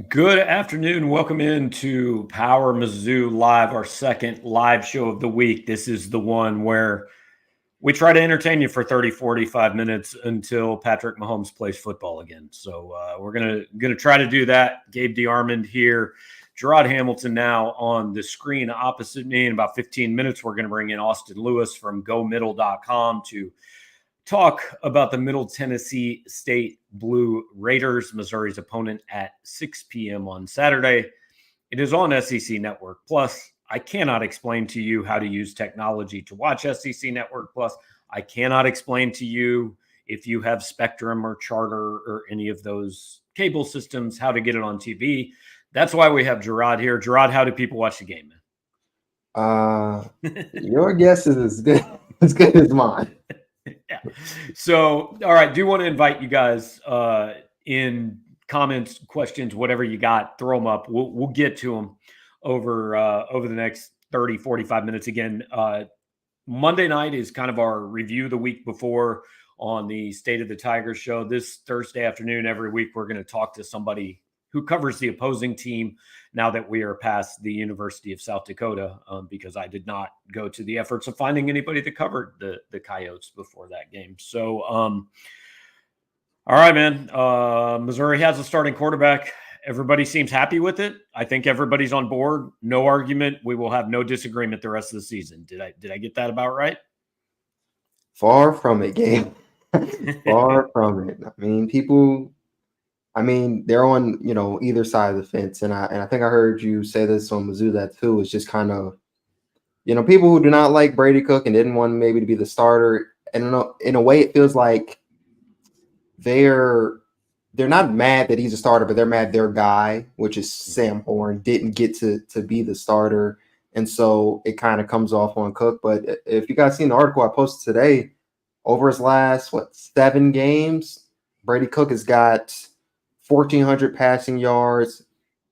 Good afternoon. Welcome into Power Mizzou Live, our second live show of the week. This is the one where we try to entertain you for 30, 45 minutes until Patrick Mahomes plays football again. So we're gonna try to do that. Gabe DeArmond here. Jarod Hamilton now on the screen opposite me. In about 15 minutes, we're going to bring in Austin Lewis from GoMiddle.com to talk about the Middle Tennessee State Blue Raiders, Missouri's opponent at 6 p.m. on Saturday. It is on SEC Network Plus. I cannot explain to you how to use technology to watch SEC Network Plus. I cannot explain to you, if you have Spectrum or Charter or any of those cable systems, how to get it on TV. That's why we have Jarod here. Jarod, how do people watch the game, man? Your guess is as good as mine. Yeah. So, all right. Do want to invite you guys in comments, questions, whatever you got, throw them up. We'll get to them over the next 30, 45 minutes. Again, Monday night is kind of our review the week before on the State of the Tigers show. This Thursday afternoon, every week, we're going to talk to somebody who covers the opposing team now that we are past the University of South Dakota, because I did not go to the efforts of finding anybody that covered the Coyotes before that game. So, all right, man. Missouri has a starting quarterback. Everybody seems happy with it. I think everybody's on board. No argument. We will have no disagreement the rest of the season. Did I get that about right? Far from it, Gabe. Far from it. They're on, either side of the fence. And I think I heard you say this on Mizzou that too. It's just kind of, people who do not like Brady Cook and didn't want maybe to be the starter. And in a way, it feels like they're not mad that he's a starter, but they're mad their guy, which is Sam Horn, didn't get to be the starter. And so it kind of comes off on Cook. But if you guys seen the article I posted today, over his last, 7 games, Brady Cook has got 1,400 passing yards,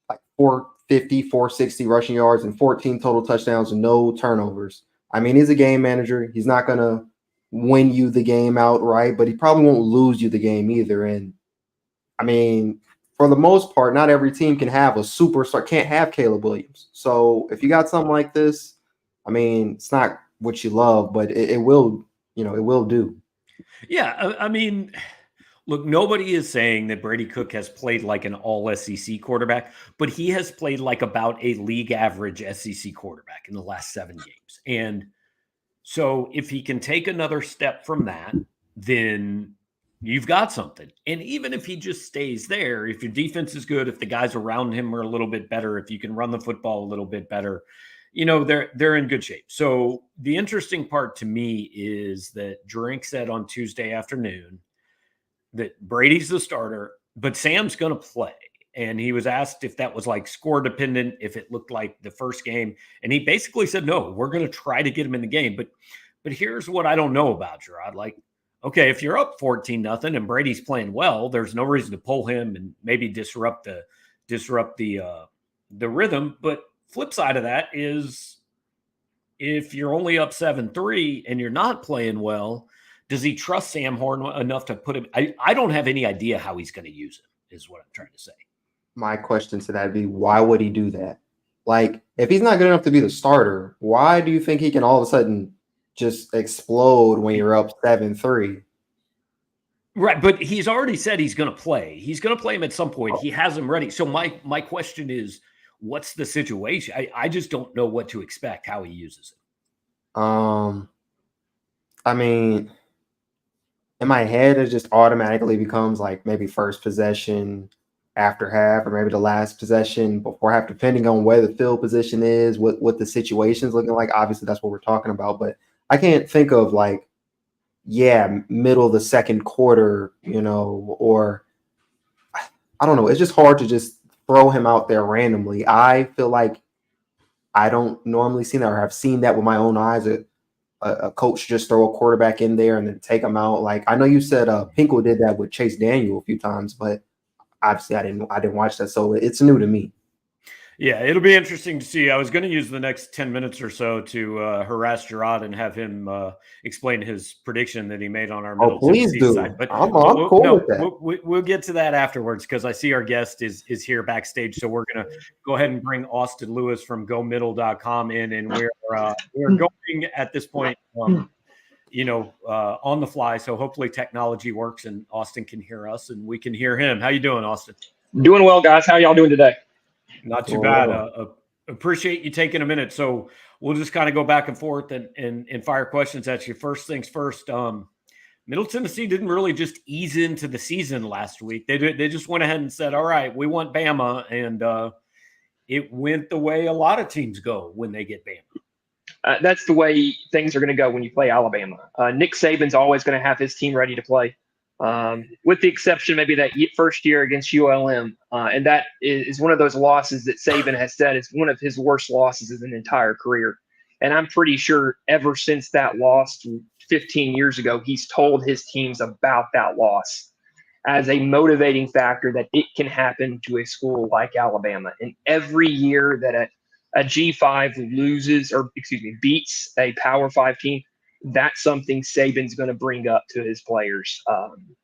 like 450, 460 rushing yards, and 14 total touchdowns and no turnovers. He's a game manager. He's not going to win you the game outright, but he probably won't lose you the game either. And, for the most part, not every team can have a superstar, can't have Caleb Williams. So if you got something like this, it's not what you love, but it will, it will do. Yeah, look, nobody is saying that Brady Cook has played like an all-SEC quarterback, but he has played like about a league average SEC quarterback in the last 7 games. And so if he can take another step from that, then you've got something. And even if he just stays there, if your defense is good, if the guys around him are a little bit better, if you can run the football a little bit better, they're in good shape. So the interesting part to me is that Drink said on Tuesday afternoon that Brady's the starter, but Sam's going to play. And he was asked if that was like score dependent, if it looked like the first game. And he basically said, no, we're going to try to get him in the game. But here's what I don't know about Jarod. Like, okay, if you're up 14-0 and Brady's playing well, there's no reason to pull him and maybe disrupt the rhythm. But flip side of that is if you're only up 7-3 and you're not playing well, does he trust Sam Horn enough to put him? I don't have any idea how he's going to use him, is what I'm trying to say. My question to that would be, why would he do that? Like, if he's not good enough to be the starter, why do you think he can all of a sudden just explode when you're up 7-3? Right, but he's already said he's going to play. He's going to play him at some point. He has him ready. So my question is, what's the situation? I just don't know what to expect, how he uses it. In my head, it just automatically becomes like maybe first possession after half, or maybe the last possession before half, depending on where the field position is, what the situation's looking like. Obviously, that's what we're talking about, but I can't think of middle of the second quarter, or I don't know. It's just hard to just throw him out there randomly. I feel like I don't normally see that, or have seen that with my own eyes. A coach just throw a quarterback in there and then take him out. Like, I know you said Pinkel did that with Chase Daniel a few times, but obviously I didn't watch that, so it's new to me. Yeah, it'll be interesting to see. I was going to use the next 10 minutes or so to harass Jarod and have him explain his prediction that he made on our Middle Please Tennessee do. side. But, I'm we'll, cool no, with that. we'll get to that afterwards because I see our guest is here backstage. So we're going to go ahead and bring Austin Lewis from GoMiddle.com in, and we're going at this point, on the fly. So hopefully technology works and Austin can hear us and we can hear him. How you doing, Austin? Doing well, guys. How y'all doing today? Not too bad. Appreciate you taking a minute. So we'll just kind of go back and forth and fire questions at you. First things first. Middle Tennessee didn't really just ease into the season last week. They just went ahead and said, "All right, we want Bama," and it went the way a lot of teams go when they get Bama. That's the way things are going to go when you play Alabama. Nick Saban's always going to have his team ready to play. With the exception maybe that first year against ULM. And that is one of those losses that Saban has said is one of his worst losses in an entire career. And I'm pretty sure ever since that loss 15 years ago, he's told his teams about that loss as a motivating factor that it can happen to a school like Alabama. And every year that a G5 beats a Power 5 team, that's something Saban's going to bring up to his players.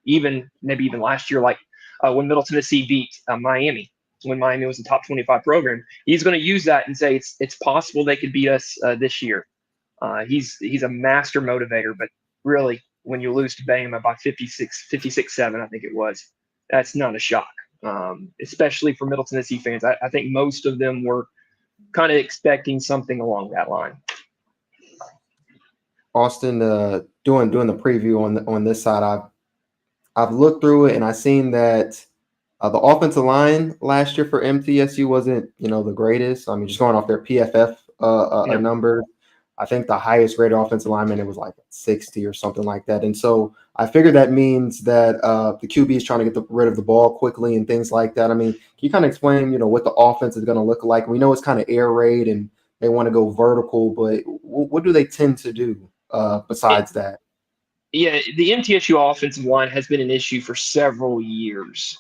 Maybe even last year, like when Middle Tennessee beat Miami, when Miami was a top 25 program, he's going to use that and say it's possible they could beat us this year. He's a master motivator, but really, when you lose to Bama by 56-7, I think it was, that's not a shock, especially for Middle Tennessee fans. I think most of them were kind of expecting something along that line. Austin, doing the preview on this side, I've looked through it and I've seen that the offensive line last year for MTSU wasn't the greatest. I mean, just going off their PFF numbers, I think the highest rated offensive lineman, it was like 60 or something like that. And so I figured that means that the QB is trying to get rid of the ball quickly and things like that. I mean, can you kind of explain what the offense is going to look like? We know it's kind of air raid and they want to go vertical, but what do they tend to do besides that? Yeah, the MTSU offensive line has been an issue for several years.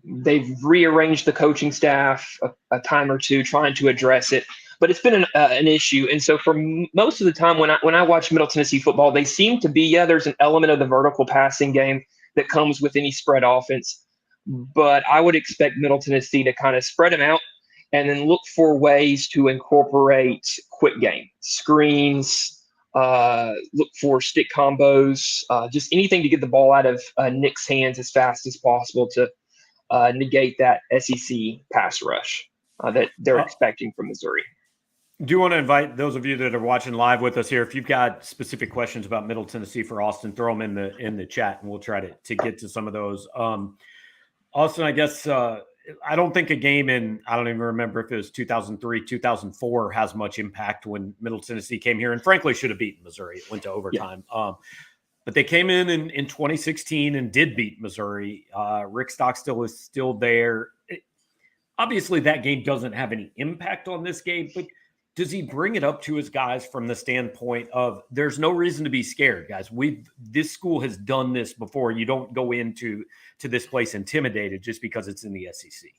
They've rearranged the coaching staff a time or two trying to address it, but it's been an issue. And so for most of the time when I watch Middle Tennessee football, they seem to be, there's an element of the vertical passing game that comes with any spread offense. But I would expect Middle Tennessee to kind of spread them out and then look for ways to incorporate quick game, screens, look for stick combos, just anything to get the ball out of Nick's hands as fast as possible to negate that SEC pass rush that they're expecting from Missouri. Do you want to invite those of you that are watching live with us here? If you've got specific questions about Middle Tennessee for Austin, throw them in the chat, and we'll try to get to some of those. Austin, I guess I don't think a game I don't even remember if it was 2003, 2004 has much impact when Middle Tennessee came here and frankly should have beaten Missouri. It went to overtime. Yeah. But they came in 2016 and did beat Missouri. Rick Stockstill is still there. Obviously, that game doesn't have any impact on this game, but does he bring it up to his guys from the standpoint of there's no reason to be scared, guys? This school has done this before. You don't go into this place intimidated just because it's in the SEC.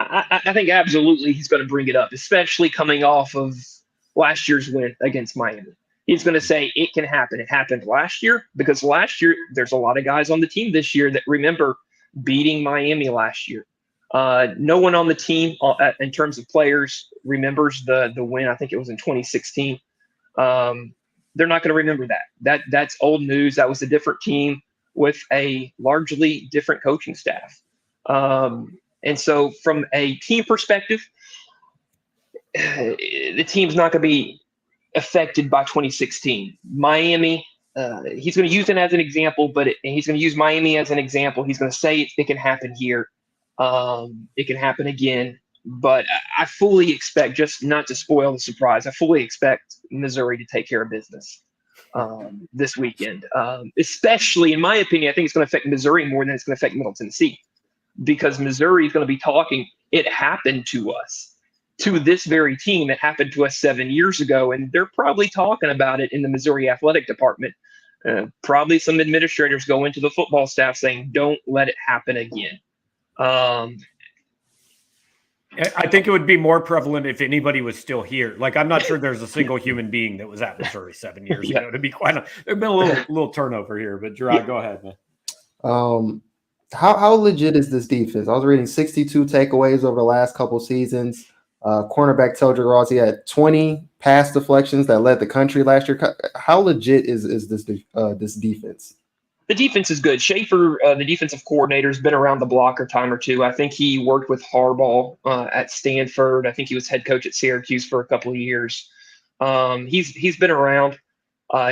I think absolutely he's going to bring it up, especially coming off of last year's win against Miami. He's going to say it can happen. It happened last year because last year there's a lot of guys on the team this year that remember beating Miami last year. No one on the team in terms of players remembers the win. I think it was in 2016. They're not going to remember that. That's old news. That was a different team with a largely different coaching staff. And so from a team perspective, the team's not going to be affected by 2016. Miami, he's going to use it as an example, but he's going to use Miami as an example. He's going to say it can happen here. It can happen again, but I fully expect, just not to spoil the surprise, I fully expect Missouri to take care of business this weekend. Especially, in my opinion, I think it's going to affect Missouri more than it's going to affect Middle Tennessee, because Missouri is going to be talking, it happened to us, to this very team. It happened to us 7 years ago, and they're probably talking about it in the Missouri athletic department. Probably some administrators go into the football staff saying, don't let it happen again. I think it would be more prevalent if anybody was still here. Like, I'm not sure there's a single human being that was at Missouri 7 years ago. To be quite honest, there's been a little turnover here. But Jarod, go ahead, man. How legit is this defense? I was reading 62 takeaways over the last couple seasons. Cornerback Jarod, he had 20 pass deflections that led the country last year. How legit is this defense? The defense is good. Schaefer, the defensive coordinator, has been around the block a time or two. I think he worked with Harbaugh at Stanford. I think he was head coach at Syracuse for a couple of years. He's been around.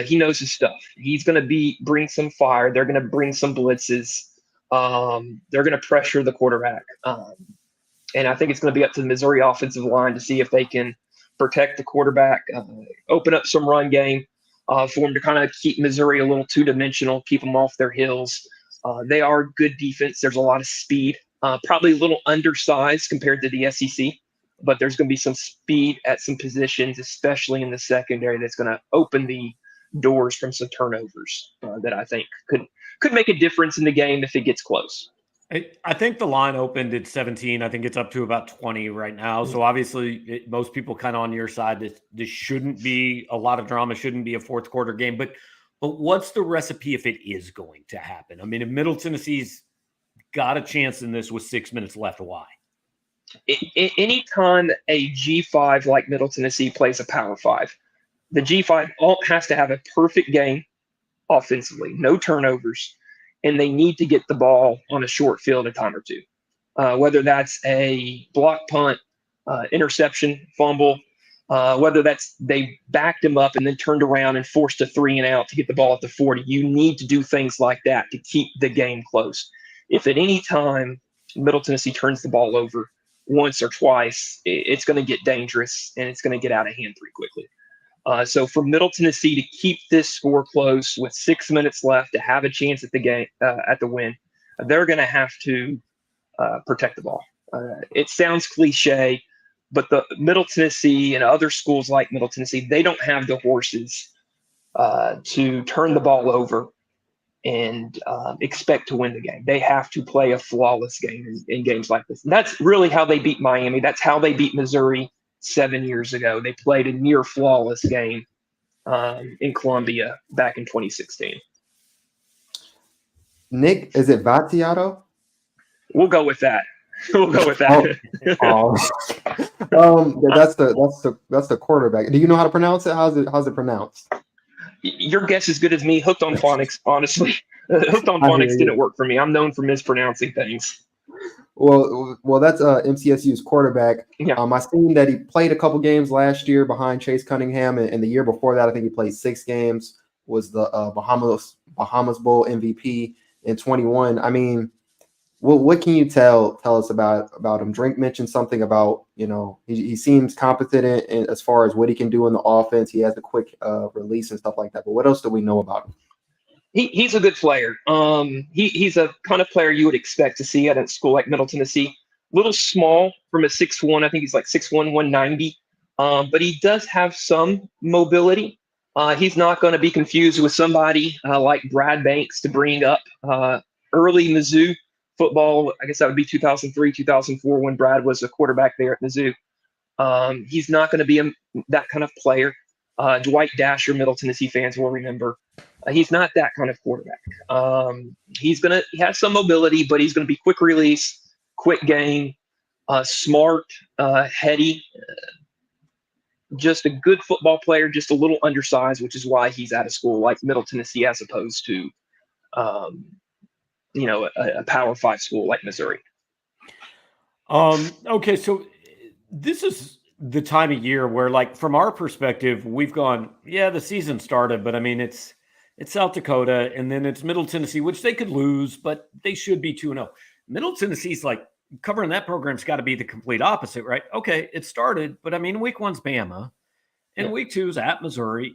He knows his stuff. He's going to bring some fire. They're going to bring some blitzes. They're going to pressure the quarterback. And I think it's going to be up to the Missouri offensive line to see if they can protect the quarterback, open up some run game. For them to kind of keep Missouri a little two-dimensional, keep them off their heels. They are good defense. There's a lot of speed, probably a little undersized compared to the SEC, but there's going to be some speed at some positions, especially in the secondary, that's going to open the doors from some turnovers that I think could make a difference in the game if it gets close. I think the line opened at 17. I think it's up to about 20 right now. So obviously, most people kind of on your side. This shouldn't be a lot of drama. Shouldn't be a fourth quarter game. But what's the recipe if it is going to happen? I mean, if Middle Tennessee's got a chance in this with 6 minutes left, why? Anytime a G5 like Middle Tennessee plays a Power 5, the G5 has to have a perfect game offensively, no turnovers. And they need to get the ball on a short field a time or two, whether that's a block punt, interception, fumble, whether that's they backed him up and then turned around and forced a 3 and out to get the ball at the 40. You need to do things like that to keep the game close. If at any time Middle Tennessee turns the ball over once or twice, it's going to get dangerous and it's going to get out of hand pretty quickly. So for Middle Tennessee to keep this score close with 6 minutes left to have a chance at the game, at the win, they're going to have to protect the ball. It sounds cliche, but the Middle Tennessee and other schools like Middle Tennessee, they don't have the horses to turn the ball over and expect to win the game. They have to play a flawless game in games like this. And that's really how they beat Miami. That's how they beat Missouri 7 years ago. They played a near flawless game in Columbia back in 2016. Nick, is it Vattiato? We'll go with that. That's the quarterback. Do you know how to pronounce it? How's it pronounced? Your guess is good as me. Hooked on phonics, honestly. Hooked on phonics didn't work for me. I'm known for mispronouncing things. Well, that's MTSU's quarterback. Yeah. I seen that he played a couple games last year behind Chase Cunningham, and the year before that, I think he played 6 games. Was the Bahamas Bowl MVP in 21. I mean, what can you tell us about him? Drink mentioned something about, he seems competent in as far as what he can do in the offense. He has a quick release and stuff like that. But what else do we know about him? He's a good player. He's a kind of player you would expect to see at a school like Middle Tennessee. Little small from a 6'1". I think he's like 6'1", 190. But he does have some mobility. He's not going to be confused with somebody like Brad Banks to bring up early Mizzou football. I guess that would be 2003, 2004 when Brad was a quarterback there at Mizzou. He's not going to be that kind of player. Dwight Dasher, Middle Tennessee fans will remember. He's not that kind of quarterback. He has some mobility, but he's going to be quick release, quick game, smart, heady, just a good football player, just a little undersized, which is why he's at a school like Middle Tennessee as opposed to, a Power 5 school like Missouri. Okay, so this is the time of year where, like, from our perspective, we've gone, the season started, but I mean, it's South Dakota, and then it's Middle Tennessee, which they could lose, but they should be 2-0. Middle Tennessee's like, covering that program's got to be the complete opposite, right? Okay, it started, but I mean, week 1's Bama, and week 2's at Missouri.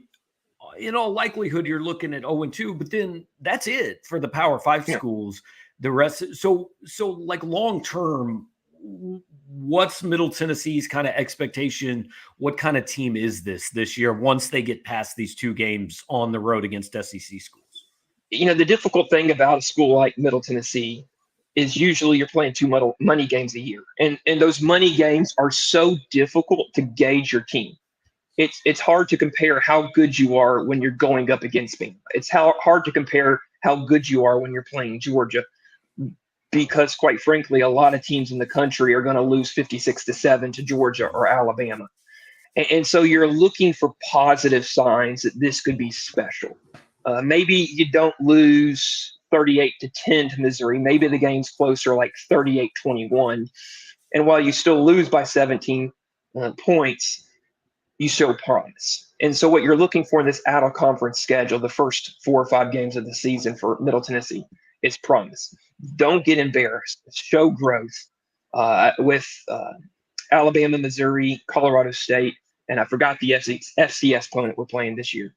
In all likelihood, you're looking at 0-2, but then that's it for the Power 5 schools. The rest, so like long term, what's Middle Tennessee's kind of expectation? What kind of team is this year once they get past these 2 games on the road against SEC schools? The difficult thing about a school like Middle Tennessee is usually you're playing two money games a year. And those money games are so difficult to gauge your team. It's hard to compare how good you are when you're going up against Bama. It's hard to compare how good you are when you're playing Georgia, because quite frankly, a lot of teams in the country are going to lose 56-7 to Georgia or Alabama. And so you're looking for positive signs that this could be special. Maybe you don't lose 38-10 to Missouri. Maybe the game's closer, like 38-21. And while you still lose by 17 points, you show promise. And so what you're looking for in this out-of-conference schedule, the first 4 or 5 games of the season for Middle Tennessee, is promise. Don't get embarrassed. Show growth with Alabama, Missouri, Colorado State, and I forgot the FCS opponent we're playing this year.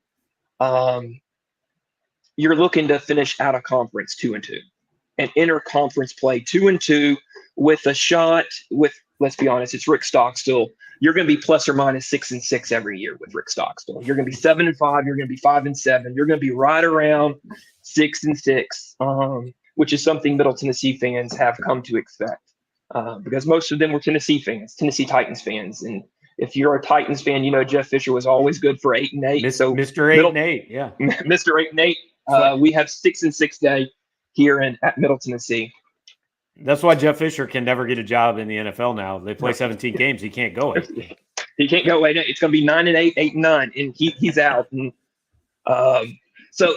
You're looking to finish out of conference 2-2, and inter-conference play 2-2 with a shot with, let's be honest, it's Rick Stockstill. You're going to be plus or minus 6-6 every year with Rick Stockstill. You're going to be 7-5. You're going to be 5-7. You're going to be right around 6-6, which is something Middle Tennessee fans have come to expect, because most of them were Tennessee fans, Tennessee Titans fans, and if you're a Titans fan, you know Jeff Fisher was always good for 8-8. So Mr. 8-8, yeah, Mr. 8-8. We have 6-6 day here at Middle Tennessee. That's why Jeff Fisher can never get a job in the NFL now. They play 17 games. He can't go 8-8. He can't go 8-8. It's going to be 9-8, 8-9, and he's out. And so,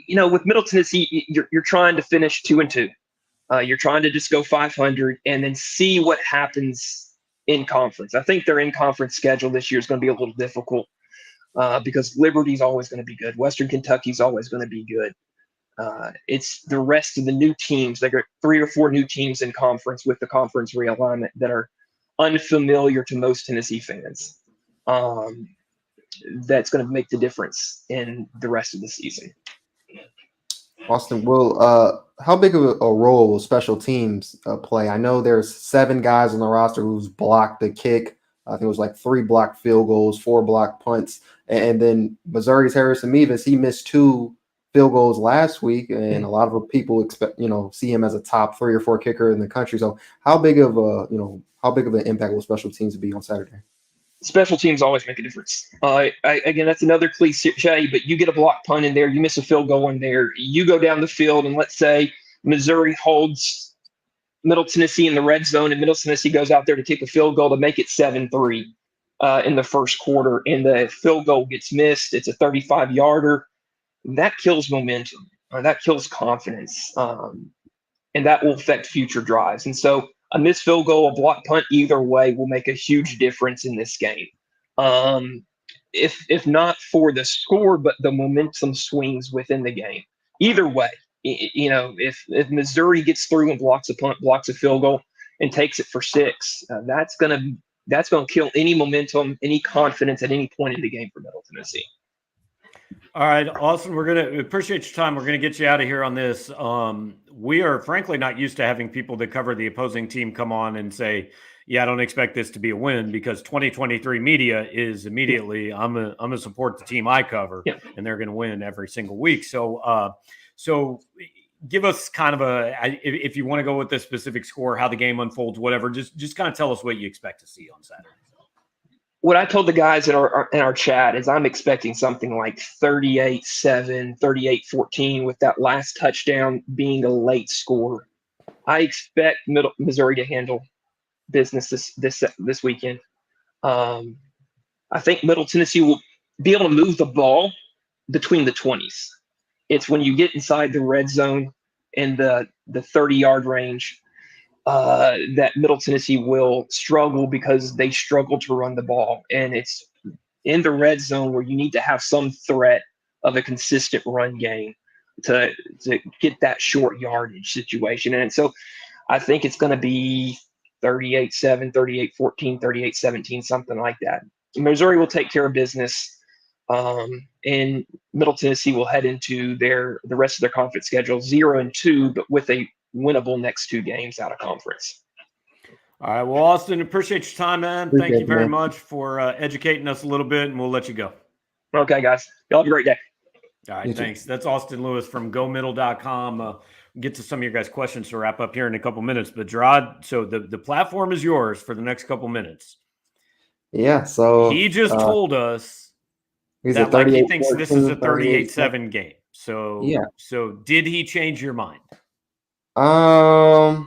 with Middle Tennessee, you're trying to finish 2-2. You're trying to just go 500 and then see what happens in conference. I think their in-conference schedule this year is going to be a little difficult because Liberty's always going to be good. Western Kentucky's always going to be good. It's the rest of the new teams. They got 3 or 4 new teams in conference with the conference realignment that are unfamiliar to most Tennessee fans. That's going to make the difference in the rest of the season. Austin, how big of a role will special teams play? I know there's 7 guys on the roster who's blocked the kick. I think it was like 3 blocked field goals, 4 blocked punts. And then Missouri's Harrison Mevis, he missed 2 field goals last week, and a lot of people see him as a top 3 or 4 kicker in the country. So how big of an impact will special teams be on Saturday? Special teams always make a difference. Again, that's another cliche, but you get a block punt in there, you miss a field goal in there, you go down the field, and let's say Missouri holds Middle Tennessee in the red zone, and Middle Tennessee goes out there to kick a field goal to make it 7-3 in the first quarter, and the field goal gets missed. It's a 35-yarder. That kills momentum. That kills confidence, and that will affect future drives. And so a missed field goal, a block punt, either way will make a huge difference in this game. If not for the score, but the momentum swings within the game. Either way, if Missouri gets through and blocks a punt, blocks a field goal, and takes it for 6, that's gonna kill any momentum, any confidence at any point in the game for Middle Tennessee. All right, Austin, we're going to appreciate your time. We're going to get you out of here on this. We are frankly not used to having people that cover the opposing team come on and say, yeah, I don't expect this to be a win, because 2023 media is immediately, I'm going to support the team I cover, and they're going to win every single week. So give us kind of if you want to go with the specific score, how the game unfolds, whatever, just kind of tell us what you expect to see on Saturday. What I told the guys in our chat is I'm expecting something like 38-7, 38-14, with that last touchdown being a late score. I expect Missouri to handle business this weekend. I think Middle Tennessee will be able to move the ball between the 20s. It's when you get inside the red zone and the 30-yard range that Middle Tennessee will struggle, because they struggle to run the ball. And it's in the red zone where you need to have some threat of a consistent run game to get that short yardage situation. And so I think it's going to be 38-7, 38-14, 38-17, something like that. Missouri will take care of business, and Middle Tennessee will head into the rest of their conference schedule 0-2, but with a winnable next 2 games out of conference. All right. Well, Austin, appreciate your time, man. Thank you very much for educating us a little bit, and we'll let you go. Okay, guys. Y'all have a great day. All right. Thanks. That's Austin Lewis from GoMiddle.com. get to some of your guys' questions to wrap up here in a couple minutes. But Jarod, so the platform is yours for the next couple minutes. Yeah. So he just told us that like he thinks this is a 38-7 game. So yeah. So did he change your mind? A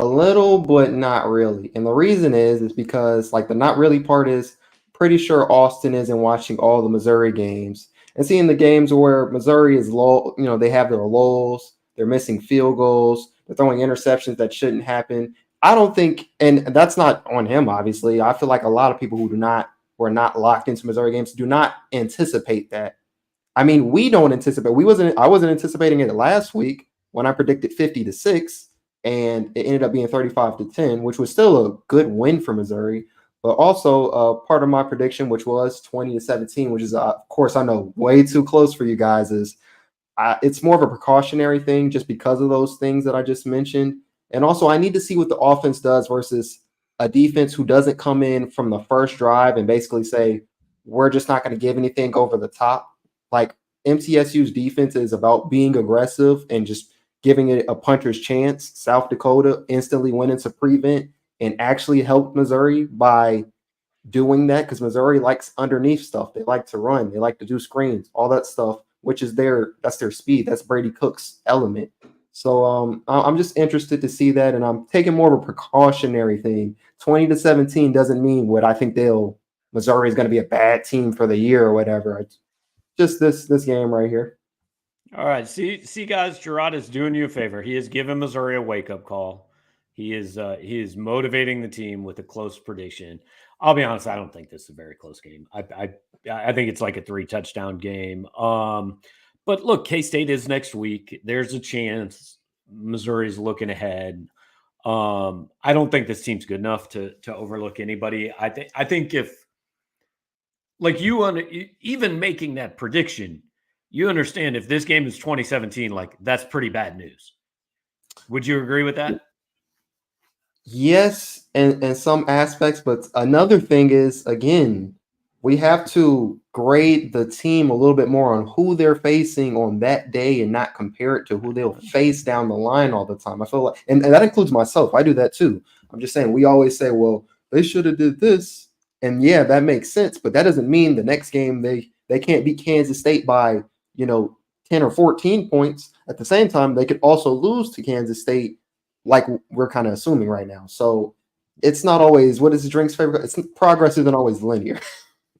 little, but not really. And the reason is because like the not really part is pretty sure Austin isn't watching all the Missouri games and seeing the games where Missouri is low, they have their lulls, they're missing field goals, they're throwing interceptions that shouldn't happen. I don't think, and that's not on him, obviously. I feel like a lot of people who are not locked into Missouri games do not anticipate that. I mean, we don't anticipate. I wasn't anticipating it last week when I predicted 50-6, and it ended up being 35-10, which was still a good win for Missouri. But also part of my prediction, which was 20-17, which is, of course, I know way too close for you guys, is it's more of a precautionary thing just because of those things that I just mentioned. And also, I need to see what the offense does versus a defense who doesn't come in from the first drive and basically say, we're just not going to give anything over the top. Like MTSU's defense is about being aggressive and just giving it a puncher's chance. South Dakota instantly went into prevent and actually helped Missouri by doing that because Missouri likes underneath stuff. They like to run. They like to do screens, all that stuff, which is that's their speed. That's Brady Cook's element. So I'm just interested to see that, and I'm taking more of a precautionary thing. 20-17 doesn't mean what I think Missouri is going to be a bad team for the year or whatever. It's just this game right here. All right, see, guys, Jarod is doing you a favor. He is giving Missouri a wake-up call. He is motivating the team with a close prediction. I'll be honest, I don't think this is a very close game. I think it's like a 3-touchdown game. But look, K-State is next week. There's a chance Missouri's looking ahead. I don't think this team's good enough to overlook anybody. I think if like even making that prediction, you understand if this game is 2017, like that's pretty bad news. Would you agree with that? Yes, in some aspects, but another thing is, again, we have to grade the team a little bit more on who they're facing on that day and not compare it to who they'll face down the line all the time. I feel like, and that includes myself. I do that too. I'm just saying, we always say, well, they should have did this. And yeah, that makes sense, but that doesn't mean the next game they can't beat Kansas State by, 10 or 14 points. At the same time, they could also lose to Kansas State like we're kind of assuming right now. So it's not always, what is the drink's favorite? It's progress isn't always linear.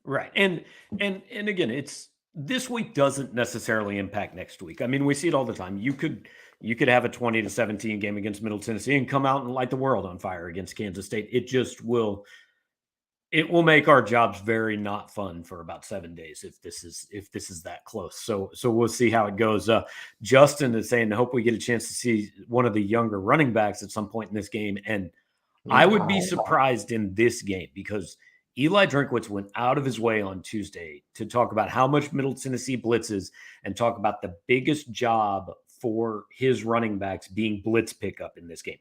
Right. And again, it's this week doesn't necessarily impact next week. I mean, we see it all the time. You could have a 20-17 game against Middle Tennessee and come out and light the world on fire against Kansas State. It will make our jobs very not fun for about 7 days if this is that close. So we'll see how it goes. Justin is saying, I hope we get a chance to see one of the younger running backs at some point in this game. And I would be surprised in this game because Eli Drinkwitz went out of his way on Tuesday to talk about how much Middle Tennessee blitzes and talk about the biggest job for his running backs being blitz pickup in this game.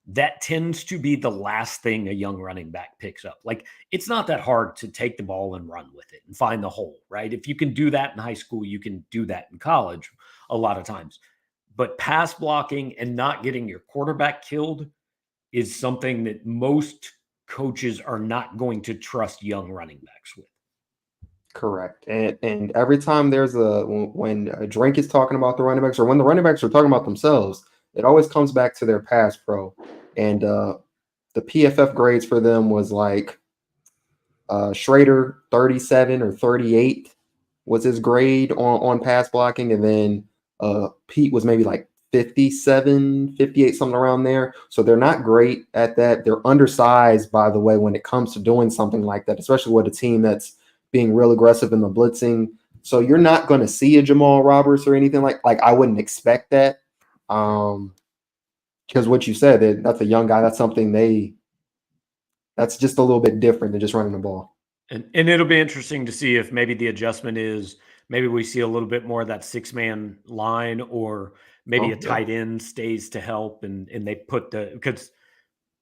That tends to be the last thing a young running back picks up. Like, it's not that hard to take the ball and run with it and find the hole, right? If you can do that in high school, you can do that in college a lot of times. But pass blocking and not getting your quarterback killed is something that most coaches are not going to trust young running backs with. Correct. And every time there's when a Drink is talking about the running backs or when the running backs are talking about themselves, it always comes back to their pass pro. And the PFF grades for them was like Schrader 37 or 38 was his grade on pass blocking. And then Pete was maybe like 57, 58, something around there. So they're not great at that. They're undersized, by the way, when it comes to doing something like that, especially with a team that's being real aggressive in the blitzing. So you're not going to see a Jamal Roberts or anything like I wouldn't expect that. Because what you said, that's a young guy. That's something that's just a little bit different than just running the ball. And it'll be interesting to see if maybe the adjustment is maybe we see a little bit more of that 6-man line, or maybe a tight end stays to help and they put because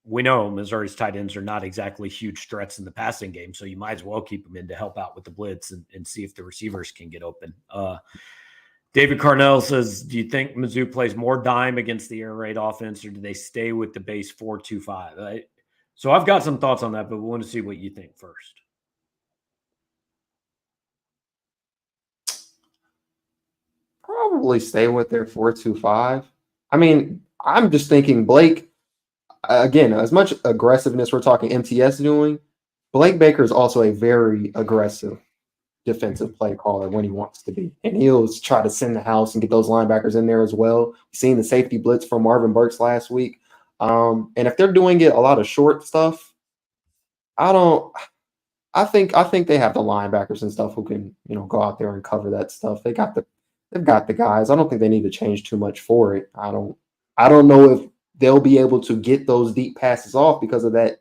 we know Missouri's tight ends are not exactly huge threats in the passing game. So you might as well keep them in to help out with the blitz and see if the receivers can get open. David Carnell says, do you think Mizzou plays more dime against the air raid offense, or do they stay with the base 4-2-5? So I've got some thoughts on that, but we want to see what you think first. Probably stay with their 4-2-5. I mean, I'm just thinking Blake, again, as much aggressiveness we're talking MTS doing, Blake Baker is also a very aggressive defensive play caller when he wants to be. And he'll try to send the house and get those linebackers in there as well. We've seen the safety blitz from Marvin Burks last week. And if they're doing it a lot of short stuff, I think they have the linebackers and stuff who can, go out there and cover that stuff. They've got the guys. I don't think they need to change too much for it. I don't know if they'll be able to get those deep passes off because of that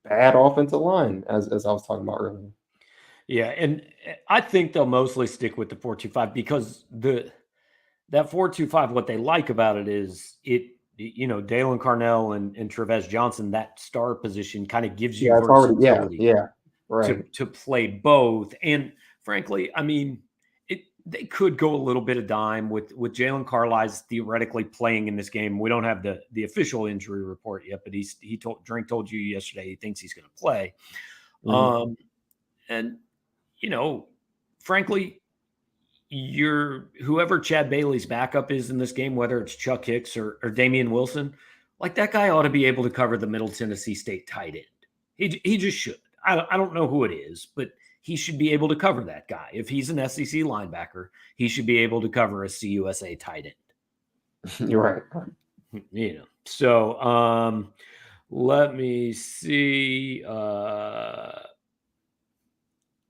bad offensive line, as I was talking about earlier. Yeah, and I think they'll mostly stick with the 4-2-5 because that 4-2-5, what they like about it is Dalen Carnell and Trevez Johnson, that star position kind of gives you versatility right. to play both. And frankly, I mean, they could go a little bit of dime with Jalen Carlisle theoretically playing in this game. We don't have the official injury report yet, but Drink told you yesterday he thinks he's going to play. Mm-hmm. And frankly, whoever Chad Bailey's backup is in this game, whether it's Chuck Hicks or Damian Wilson, like that guy ought to be able to cover the Middle Tennessee State tight end. He just should. I don't know who it is, but he should be able to cover that guy. If he's an SEC linebacker, he should be able to cover a CUSA tight end. You're right. So let me see.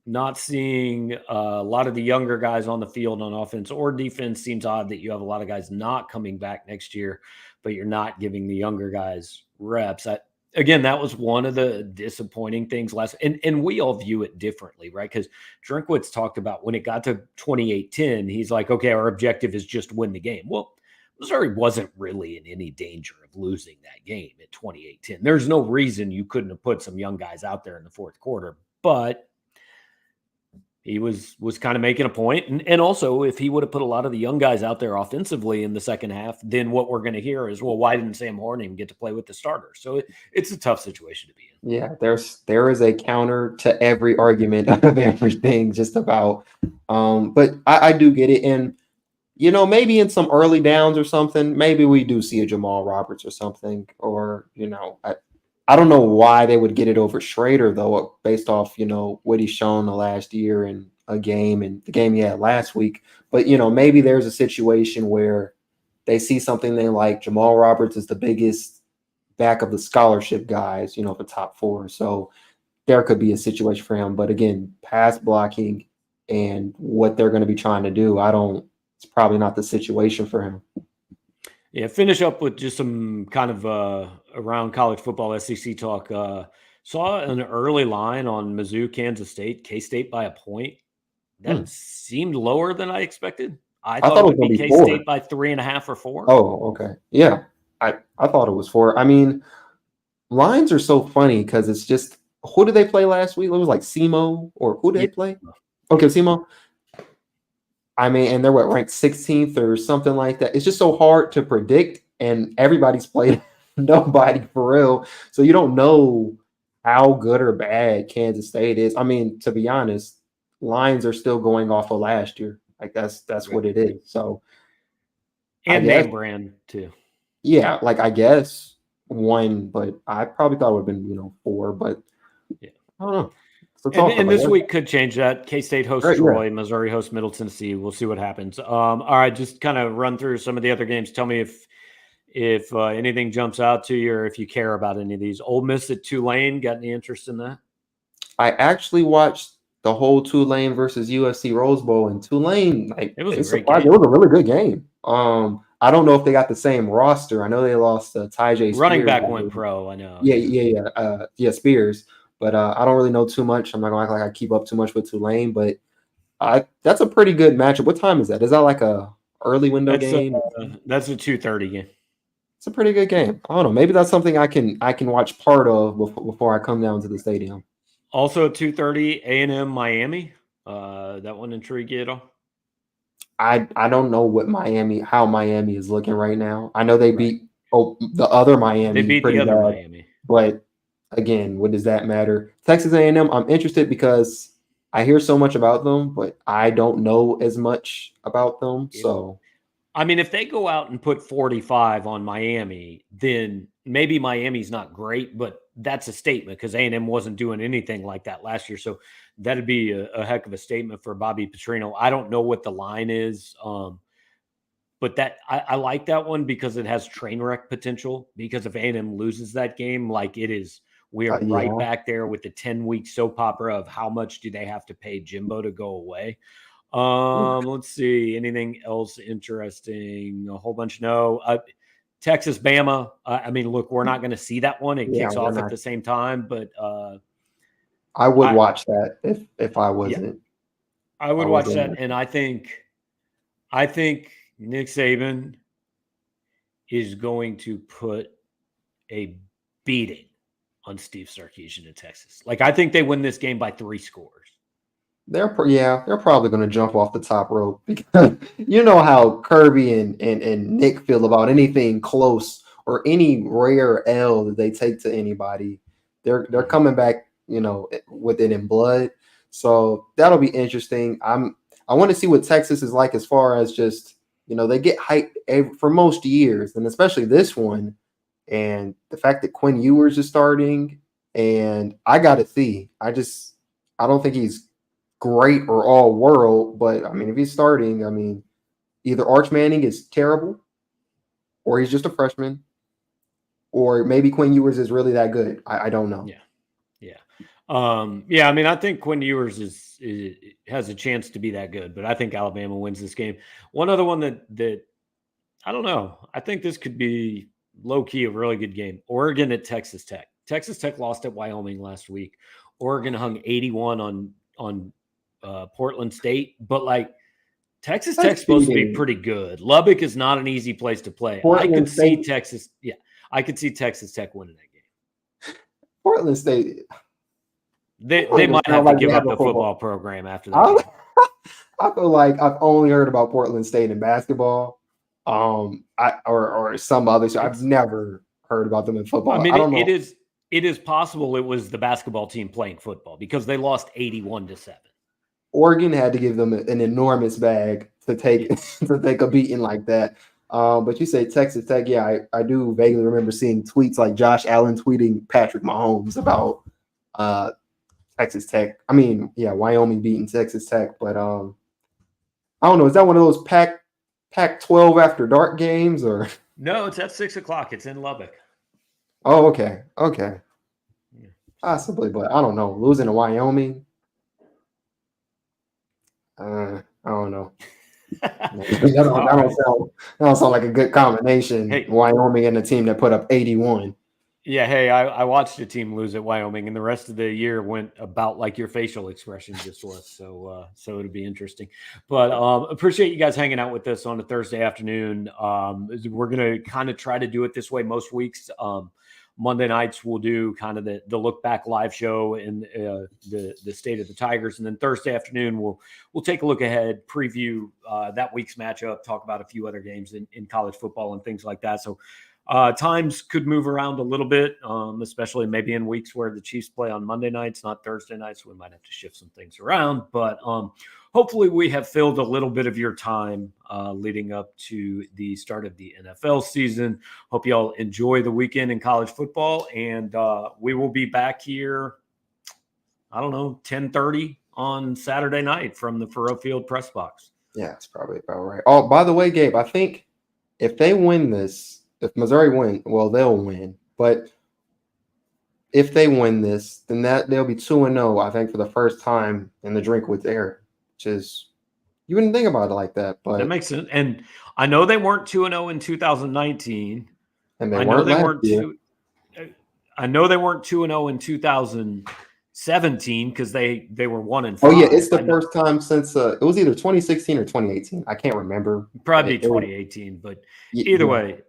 Not seeing a lot of the younger guys on the field on offense or defense seems odd that you have a lot of guys not coming back next year, but you're not giving the younger guys reps. Again, that was one of the disappointing things last, and we all view it differently, right? Because Drinkwitz talked about when it got to 28-10, he's like, okay, our objective is just win the game. Well, Missouri wasn't really in any danger of losing that game at 28-10. There's no reason you couldn't have put some young guys out there in the fourth quarter, but he was kind of making a point. And also, if he would have put a lot of the young guys out there offensively in the second half, then what we're going to hear is, well, why didn't Sam Horn get to play with the starters? So it's a tough situation to be in. Yeah, there is a counter to every argument of everything, just about. But I do get it. And, maybe in some early downs or something, maybe we do see a Jamal Roberts or something. Or, I don't know why they would get it over Schrader, though, based off, what he's shown the last year in a game and the game he had last week. But, maybe there's a situation where they see something they like. Jamal Roberts is the biggest back of the scholarship guys, the top four. So there could be a situation for him. But again, pass blocking and what they're going to be trying to do, it's probably not the situation for him. Yeah, finish up with just some kind of around college football SEC talk. Saw an early line on Mizzou, Kansas State, K-State by a point. That seemed lower than I expected. I thought it would be K-State by 3.5 or 4. Oh, okay. Yeah, I thought it was 4. I mean, lines are so funny because it's just, who did they play last week? It was like SEMO, or who did they play? Okay, SEMO. I mean, and they're ranked 16th or something like that. It's just so hard to predict, and everybody's played nobody for real. So you don't know how good or bad Kansas State is. I mean, to be honest, lines are still going off of last year. Like that's what it is. So, and name brand too. Yeah, like I guess 1, but I probably thought it would have been 4. But yeah, I don't know. And this week could change that. K-State hosts Troy, yeah. Missouri hosts Middle Tennessee. We'll see what happens. All right, just kind of run through some of the other games. Tell me if anything jumps out to you or if you care about any of these. Ole Miss at Tulane, got any interest in that? I actually watched the whole Tulane versus USC Rose Bowl, and Tulane, it was a great game. It was a really good game. I don't know if they got the same roster. I know they lost Tyjae Spears. Running back went pro, I know. Yeah, Spears. But I don't really know too much. I'm not going to act like I keep up too much with Tulane, but that's a pretty good matchup. What time is that? Is that like a early window game? That's a 2:30 game. It's a pretty good game. I don't know. Maybe that's something I can watch part of before I come down to the stadium. Also 2:30, A&M Miami. That one intrigue you at all? I don't know how Miami is looking right now. I know they beat the other Miami. They beat pretty the other bad, Miami. but again, what does that matter? Texas A&M, I'm interested because I hear so much about them, but I don't know as much about them. So, I mean, if they go out and put 45 on Miami, then maybe Miami's not great, but that's a statement because A&M wasn't doing anything like that last year. So that'd be a heck of a statement for Bobby Petrino. I don't know what the line is, but I like that one because it has train wreck potential. Because if A&M loses that game, like it is, we are right back there with the 10-week soap opera of how much do they have to pay Jimbo to go away. Let's see. Anything else interesting? A whole bunch. No. Texas, Bama. I mean, look, we're not going to see that one. It kicks off at the same time, but I would watch that if I wasn't. Yeah, I would watch that, and I think Nick Saban is going to put a beating on Steve Sarkisian in Texas. Like, I think they win this game by 3 scores. They're probably going to jump off the top rope because you know how Kirby and Nick feel about anything close or any rare L that they take to anybody. They're coming back, with it in blood. So that'll be interesting. I want to see what Texas is like as far as just, they get hyped for most years, and especially this one. And the fact that Quinn Ewers is starting, and I got to see. I don't think he's great or all world, but I mean, if he's starting, I mean, either Arch Manning is terrible, or he's just a freshman, or maybe Quinn Ewers is really that good. I don't know. I mean, I think Quinn Ewers has a chance to be that good, but I think Alabama wins this game. One other one that I don't know. I think this could be low key a really good game. Oregon at Texas Tech. Texas Tech lost at Wyoming last week. Oregon hung 81 on Portland State, but like Texas Tech's supposed to be pretty good. Lubbock is not an easy place to play. I could see Texas Tech winning that game. Portland State. They might have to give up the football program after that. I feel like I've only heard about Portland State in basketball, or some others. I've never heard about them in football. I mean, I don't know. It is possible it was the basketball team playing football because they lost 81-7. Oregon had to give them an enormous bag to take to take a beating like that. But you say Texas Tech, I do vaguely remember seeing tweets like Josh Allen tweeting Patrick Mahomes about Texas Tech. I mean, Wyoming beating Texas Tech, but I don't know. Is that one of those Pac-12 after dark games or? No, it's at 6:00. It's in Lubbock. Oh, okay. Possibly, but I don't know. Losing to Wyoming. I don't know. that don't sound like a good combination. Hey, Wyoming and a team that put up 81. Yeah, hey, I watched a team lose at Wyoming, and the rest of the year went about like your facial expression just was. So it'll be interesting. But appreciate you guys hanging out with us on a Thursday afternoon. We're gonna kind of try to do it this way most weeks. Monday nights we'll do kind of the look back live show in the state of the Tigers, and then Thursday afternoon we'll take a look ahead, preview that week's matchup, talk about a few other games in college football and things like that. So times could move around a little bit, especially maybe in weeks where the Chiefs play on Monday nights, not Thursday nights. We might have to shift some things around, but hopefully we have filled a little bit of your time leading up to the start of the NFL season. Hope you all enjoy the weekend in college football, and we will be back here, 10:30 on Saturday night from the Faurot Field press box. Yeah, that's probably about right. Oh, by the way, Gabe, I think if they win this, if Missouri win, well, they'll win. But if they win this, then they'll be 2-0, I think, for the first time in the Drinkwitz era, which is, you wouldn't think about it like that. But that makes sense. And I know they weren't 2-0 in 2019. And I know they weren't 2-0 in 2017 because they were 1-5. Oh yeah, it's the first time since it was either 2016 or 2018. I can't remember. Probably 2018, but either way,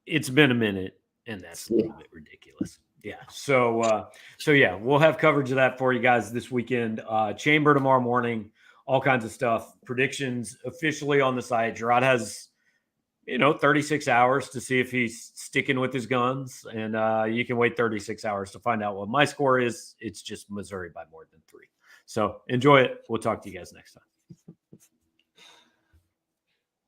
it's been a minute, and that's a little bit ridiculous. Yeah. So we'll have coverage of that for you guys this weekend. Chamber tomorrow morning all kinds of stuff. Predictions officially on the site. Jarod has, 36 hours to see if he's sticking with his guns. And you can wait 36 hours to find out what my score is. It's just Missouri by more than 3. So enjoy it. We'll talk to you guys next time.